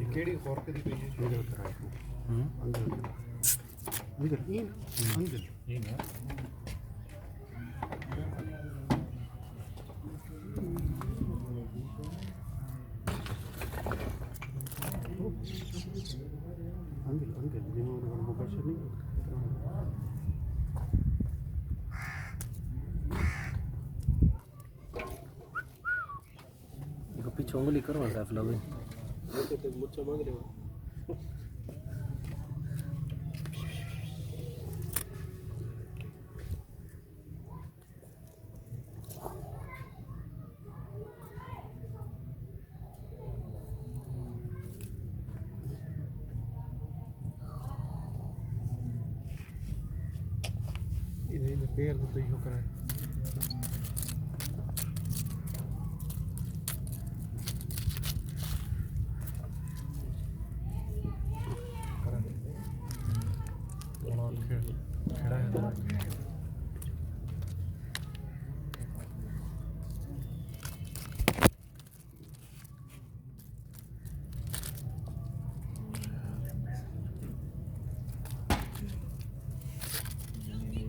ਕਿਹੜੀ ਖੁਰਕ ਦੀ ਪਈ ਹੈ ਇਹਦੇ ਉੱਤੇ ਅੰਦਰ ਅੰਦਰ ਇਹ ਅੰਦਰ ਇਹ ਨਾ अंदर अंदर जिन्होंने अगर वो कैसे नहीं देखो पीछे उंगली करो साफ लगे तो मुझसे मांग रहे हो ये पैर तो यो करा